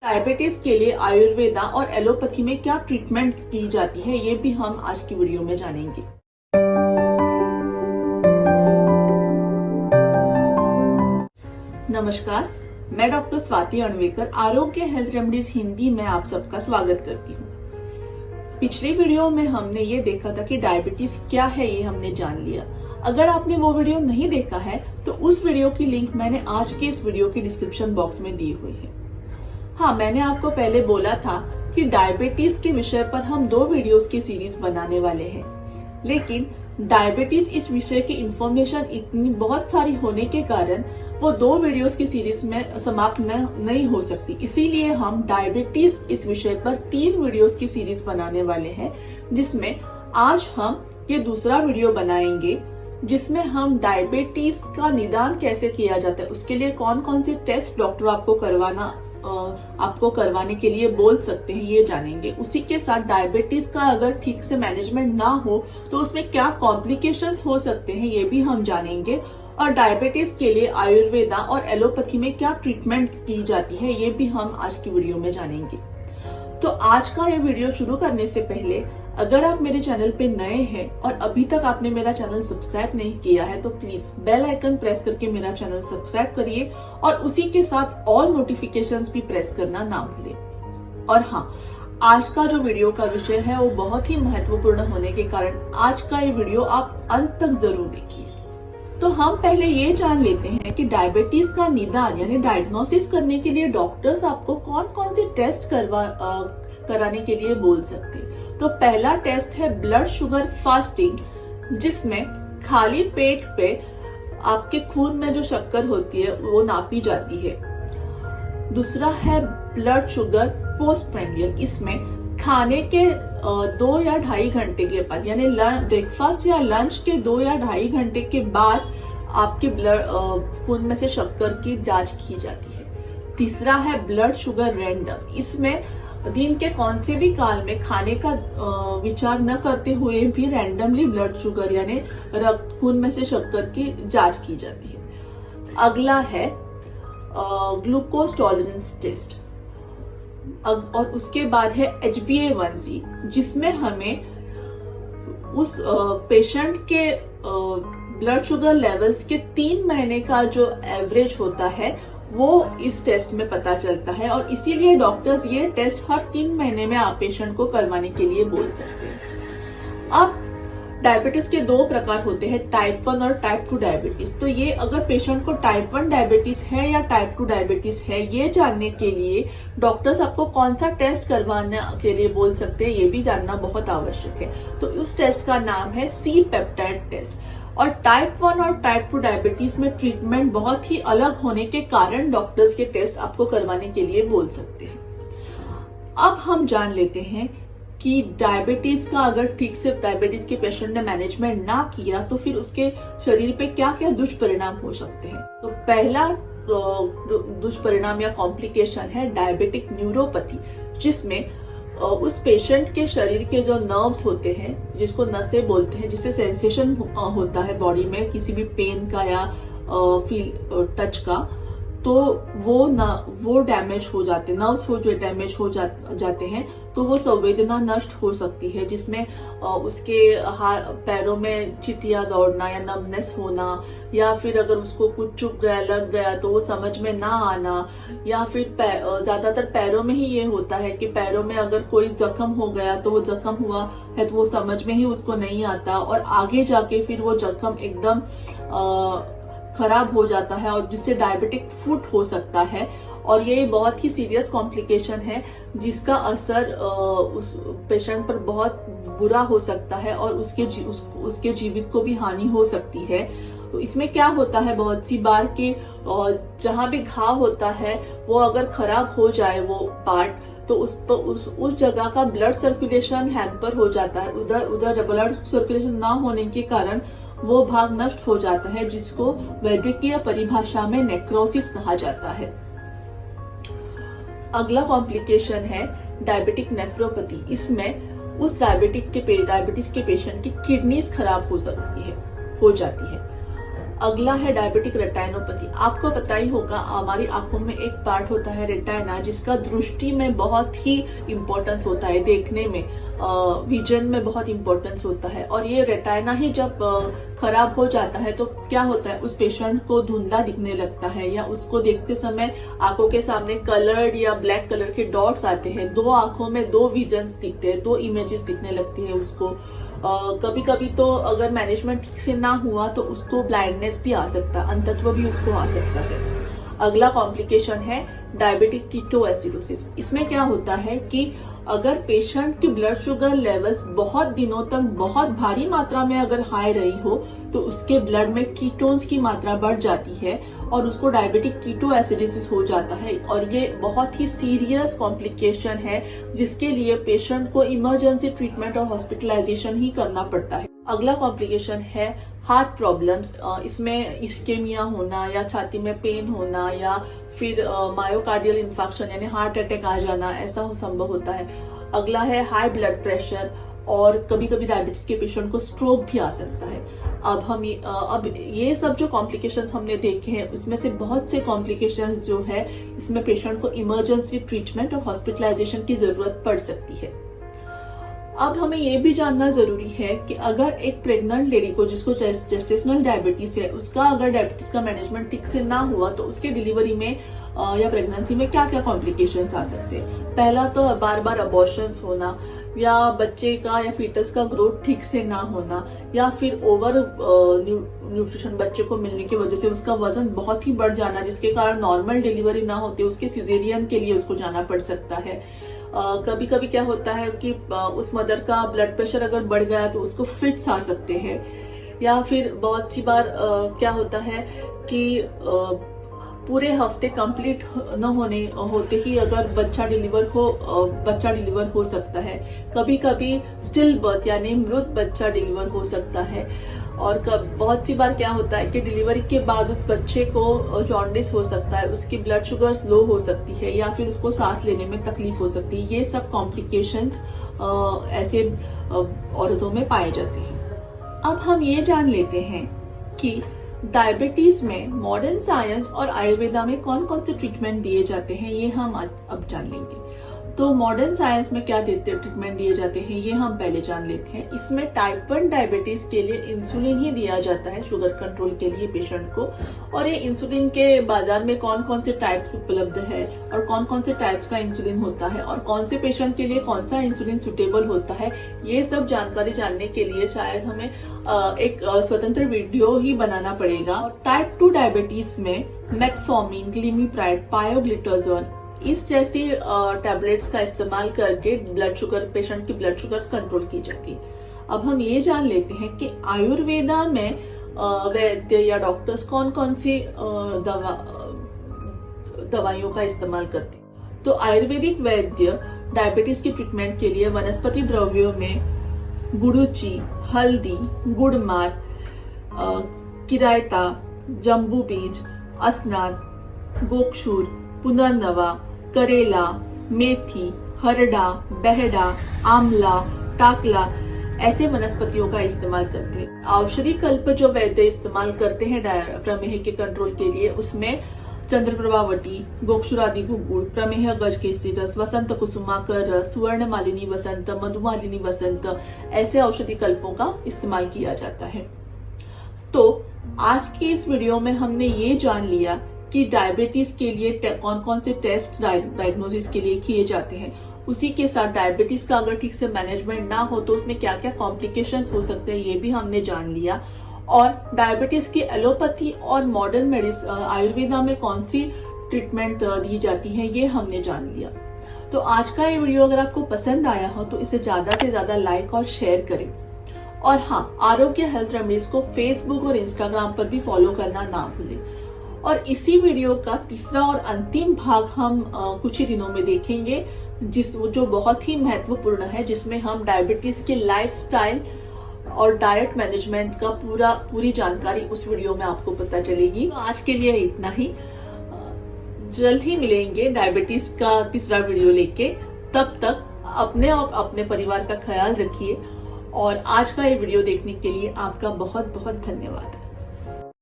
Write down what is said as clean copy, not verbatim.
Diabetes के लिए आयुर्वेदा और एलोपैथी में क्या ट्रीटमेंट की जाती है, ये भी हम आज की वीडियो में जानेंगे। नमस्कार, मैं डॉक्टर स्वाति अणवेकर आरोग्य हेल्थ रेमेडीज हिंदी में आप सबका स्वागत करती हूँ। पिछली वीडियो में हमने ये देखा था कि डायबिटीज क्या है, ये हमने जान लिया। अगर आपने वो वीडियो नहीं देखा है तो उस वीडियो की लिंक मैंने आज के इस वीडियो के डिस्क्रिप्शन बॉक्स में दी हुई है। हाँ, मैंने आपको पहले बोला था कि डायबिटीज के विषय पर हम 2 वीडियोस की सीरीज बनाने वाले हैं, लेकिन डायबिटीज इस विषय की इंफॉर्मेशन इतनी बहुत सारी होने के कारण वो 2 वीडियोस की सीरीज में समाप्त नहीं हो सकती। इसीलिए हम डायबिटीज इस विषय पर 3 वीडियोस की सीरीज बनाने वाले हैं, जिसमें आज हम ये दूसरा वीडियो बनाएंगे जिसमें हम डायबिटीज का निदान कैसे किया जाता है, उसके लिए कौन कौन से टेस्ट डॉक्टर आपको करवाने के लिए बोल सकते हैं, ये जानेंगे। उसी के साथ डायबिटीज का अगर ठीक से मैनेजमेंट ना हो तो उसमें क्या कॉम्प्लिकेशंस हो सकते हैं, ये भी हम जानेंगे। और डायबिटीज के लिए आयुर्वेदा और एलोपैथी में क्या ट्रीटमेंट की जाती है, ये भी हम आज की वीडियो में जानेंगे। तो आज का ये वीडियो शुरू करने से पहले अगर आप मेरे चैनल पे नए हैं और अभी तक आपने मेरा चैनल सब्सक्राइब नहीं किया है तो प्लीज बेल आइकन प्रेस करके मेरा चैनल सब्सक्राइब करिए और उसी के साथ ऑल नोटिफिकेशंस भी प्रेस करना ना भूलें। और हाँ, आज का जो वीडियो का विषय है वो बहुत ही महत्वपूर्ण होने के कारण आज का ये वीडियो आप अंत तक जरूर देखिए। तो हम पहले ये जान लेते हैं कि डायबिटीज का निदान यानी डायग्नोसिस करने के लिए डॉक्टर्स आपको कौन कौन से टेस्ट कराने के लिए बोल सकते हैं। तो पहला टेस्ट है ब्लड शुगर फास्टिंग, जिसमें खाली पेट पे आपके खून में जो शक्कर होती है वो नापी जाती है। दूसरा है ब्लड शुगर पोस्टप्रांडियल, इसमें खाने के 2 या ढाई घंटे के बाद यानी ब्रेकफास्ट या लंच के 2 या ढाई घंटे के बाद आपके ब्लड खून में से शक्कर की जांच की जाती है। तीसरा है ब्लड शुगर रैंडम, इसमें दिन के कौन से भी काल में खाने का विचार न करते हुए भी रैंडमली ब्लड शुगर यानी रक्त खून में से शक्कर की जांच की जाती है। अगला है ग्लूकोज टॉलरेंस टेस्ट और उसके बाद है HbA1c, जिसमें हमें उस पेशेंट के ब्लड शुगर लेवल्स के 3 महीने का जो एवरेज होता है वो इस टेस्ट में पता चलता है और इसीलिए डॉक्टर्स ये टेस्ट हर 3 महीने में आप पेशेंट को करवाने के लिए बोल सकते हैं। अब डायबिटीज के 2 प्रकार होते हैं, टाइप 1 और टाइप 2 डायबिटीज। तो ये अगर पेशेंट को टाइप 1 डायबिटीज है या टाइप 2 डायबिटीज है, ये जानने के लिए डॉक्टर्स आपको कौन सा टेस्ट करवाने के लिए बोल सकते हैं, ये भी जानना बहुत आवश्यक है। तो उस टेस्ट का नाम है सी पेप्टाइड टेस्ट। और टाइप 1 और टाइप 2 डायबिटीज में ट्रीटमेंट बहुत ही अलग होने के कारण डॉक्टर्स के टेस्ट आपको करवाने के लिए बोल सकते हैं। अब हम जान लेते हैं कि डायबिटीज का अगर ठीक से डायबिटीज के पेशेंट ने मैनेजमेंट ना किया तो फिर उसके शरीर पे क्या क्या दुष्परिणाम हो सकते हैं। तो पहला दुष्परिणाम या कॉम्प्लिकेशन है डायबिटिक न्यूरोपैथी, जिसमें उस पेशेंट के शरीर के जो नर्व्स होते हैं, जिसको नसें बोलते हैं, जिससे सेंसेशन होता है बॉडी में किसी भी पेन का या टच का, तो वो डैमेज हो जाते, नर्व्स जो डैमेज हो जाते हैं तो वो संवेदना नष्ट हो सकती है, जिसमें उसके पैरों में चिटिया दौड़ना या नमनेस होना, या फिर अगर उसको कुछ चुभ गया लग गया तो वो समझ में ना आना, या फिर ज्यादातर पैरों में ही ये होता है कि पैरों में अगर कोई जख्म हो गया तो वो जख्म हुआ है तो वो समझ में ही उसको नहीं आता और आगे जाके फिर वो जख्म एकदम खराब हो जाता है और जिससे डायबिटिक फुट हो सकता है। और ये बहुत ही सीरियस कॉम्प्लिकेशन है जिसका असर उस पेशेंट पर बहुत बुरा हो सकता है और उसके जीवित को भी हानि हो सकती है। तो इसमें क्या होता है बहुत सी बार कि जहां भी घाव होता है वो अगर खराब हो जाए वो पार्ट, तो उस जगह का ब्लड सर्कुलेशन हैम्पर हो जाता है। उधर ब्लड सर्कुलेशन ना होने के कारण वो भाग नष्ट हो जाता है, जिसको वैद्यकीय परिभाषा में नेक्रोसिस कहा जाता है। अगला कॉम्प्लिकेशन है डायबिटिक नेफ्रोपैथी। इसमें उस डायबिटीज के पेशेंट की किडनीज खराब हो जाती है। अगला है डायबिटिक रेटाइनोपैथी। आपको पता ही होगा हमारी आंखों में एक पार्ट होता है रेटाइना, जिसका दृष्टि में बहुत ही इंपॉर्टेंस होता है, देखने में विजन में बहुत इंपॉर्टेंस होता है। और ये रेटाइना ही जब खराब हो जाता है तो क्या होता है, उस पेशेंट को धुंधला दिखने लगता है, या उसको देखते समय आंखों के सामने कलर्ड या ब्लैक कलर के डॉट्स आते हैं, दो आंखों में दो विजन्स दिखते हैं, दो इमेजेस दिखने लगती है उसको। कभी कभी तो अगर मैनेजमेंट ठीक से ना हुआ तो उसको ब्लाइंडनेस भी आ सकता है, अंधत्व भी उसको आ सकता है। अगला कॉम्प्लिकेशन है डायबिटिक कीटोएसिडोसिस। इसमें क्या होता है कि अगर पेशेंट की ब्लड शुगर लेवल्स बहुत दिनों तक बहुत भारी मात्रा में अगर हाई रही हो तो उसके ब्लड में कीटोन्स की मात्रा बढ़ जाती है और उसको डायबिटिक कीटोएसिडोसिस हो जाता है। और ये बहुत ही सीरियस कॉम्प्लिकेशन है, जिसके लिए पेशेंट को इमरजेंसी ट्रीटमेंट और हॉस्पिटलाइजेशन ही करना पड़ता है। अगला कॉम्प्लिकेशन है हार्ट प्रॉब्लम्स। इसमें इस्केमिया होना या छाती में पेन होना या फिर मायोकार्डियल इंफार्क्शन यानी हार्ट अटैक आ जाना, ऐसा संभव होता है। अगला है हाई ब्लड प्रेशर, और कभी कभी डायबिटीज के पेशेंट को स्ट्रोक भी आ सकता है। अब ये सब जो कॉम्प्लिकेशंस हमने देखे हैं उसमें से बहुत से कॉम्प्लिकेशंस जो है इसमें पेशेंट को इमरजेंसी ट्रीटमेंट और हॉस्पिटलाइजेशन की जरूरत पड़ सकती है। अब हमें ये भी जानना जरूरी है कि अगर एक प्रेग्नेंट लेडी को जिसको जेस्टेशनल डायबिटीज है, उसका अगर डायबिटीज का मैनेजमेंट ठीक से ना हुआ तो उसके डिलीवरी में या प्रेगनेंसी में क्या क्या कॉम्प्लिकेशंस आ सकते हैं। पहला तो बार बार अबॉर्शंस होना, या बच्चे का या फीटस का ग्रोथ ठीक से ना होना, या फिर ओवर न्यूट्रिशन बच्चे को मिलने की वजह से उसका वजन बहुत ही बढ़ जाना, जिसके कारण नॉर्मल डिलीवरी ना होते उसके सिजेरियन के लिए उसको जाना पड़ सकता है। कभी कभी क्या होता है कि उस मदर का ब्लड प्रेशर अगर बढ़ गया तो उसको फिट्स आ सकते हैं, या फिर बहुत सी बार क्या होता है कि पूरे हफ्ते कंप्लीट न होते ही अगर बच्चा डिलीवर हो सकता है। कभी कभी स्टिल बर्थ यानी मृत बच्चा डिलीवर हो सकता है। और बहुत सी बार क्या होता है कि डिलीवरी के बाद उस बच्चे को जॉन्डिस हो सकता है, उसकी ब्लड शुगर लो हो सकती है, या फिर उसको सांस लेने में तकलीफ हो सकती है। ये सब कॉम्प्लिकेशंस ऐसे औरतों में पाए जाते हैं। अब हम ये जान लेते हैं कि डायबिटीज में मॉडर्न साइंस और आयुर्वेदा में कौन कौन से ट्रीटमेंट दिए जाते हैं, ये हम अब जान लेंगे। तो मॉडर्न साइंस में क्या ट्रीटमेंट दिए जाते हैं ये हम पहले जान लेते हैं। इसमें टाइप 1 डायबिटीज के लिए इंसुलिन ही दिया जाता है शुगर कंट्रोल के लिए पेशेंट को। और ये इंसुलिन के बाजार में कौन कौन से टाइप्स उपलब्ध है और कौन कौन से टाइप्स का इंसुलिन होता है और कौन से पेशेंट के लिए कौन सा इंसुलिन सुटेबल होता है, ये सब जानकारी जानने के लिए शायद हमें एक स्वतंत्र वीडियो ही बनाना पड़ेगा। और टाइप 2 डायबिटीज में मेटफॉर्मिन, ग्लिमिप्राइड, पायोग्लिटोजोन इस जैसी टैबलेट्स का इस्तेमाल करके पेशेंट की ब्लड शुगर कंट्रोल की जाती है। अब हम ये जान लेते हैं कि आयुर्वेदा में वैद्य या डॉक्टर्स कौन कौन सी दवाइयों का इस्तेमाल करते हैं। तो आयुर्वेदिक वैद्य डायबिटीज की ट्रीटमेंट के लिए वनस्पति द्रव्यों में गुड़ुची, हल्दी, गुड़मार, किरायता, जम्बू बीज, असनाद, गोक्षूर, पुनर्नवा, करेला, मेथी, हरडा, बहडा, आंवला, टाकला ऐसे वनस्पतियों का इस्तेमाल करते हैं। औषधि कल्प जो वैद्य इस्तेमाल करते हैं प्रमेह के कंट्रोल के लिए, उसमें चंद्रप्रभावटी, गोक्षुरादि गुड़, प्रमेह गजकेसरी रस, वसंत कुसुमाकर रस, स्वर्ण मालिनी वसंत, मधुमालिनी वसंत ऐसे औषधि कल्पों का इस्तेमाल किया जाता है। तो आज के इस वीडियो में हमने ये जान लिया कि डायबिटीज के लिए कौन कौन से टेस्ट डायग्नोसिस के लिए किए जाते हैं। उसी के साथ डायबिटीज का अगर ठीक से मैनेजमेंट ना हो तो उसमें क्या क्या कॉम्प्लिकेशंस हो सकते हैं ये भी हमने जान लिया। और डायबिटीज की एलोपैथी और मॉडर्न मेडिसिन आयुर्वेदा में कौन सी ट्रीटमेंट दी जाती है ये हमने जान लिया। तो आज का ये वीडियो अगर आपको पसंद आया हो तो इसे ज्यादा से ज्यादा लाइक और शेयर करें। और हाँ, आरोग्य हेल्थ रेमेडीज को फेसबुक और इंस्टाग्राम पर भी फॉलो करना ना भूलें। और इसी वीडियो का तीसरा और अंतिम भाग हम कुछ ही दिनों में देखेंगे, जो बहुत ही महत्वपूर्ण है, जिसमें हम डायबिटीज के लाइफस्टाइल और डाइट मैनेजमेंट का पूरी जानकारी उस वीडियो में आपको पता चलेगी। तो आज के लिए इतना ही, जल्द ही मिलेंगे डायबिटीज का तीसरा वीडियो लेके। तब तक अपने और अपने परिवार का ख्याल रखिए। और आज का ये वीडियो देखने के लिए आपका बहुत बहुत धन्यवाद।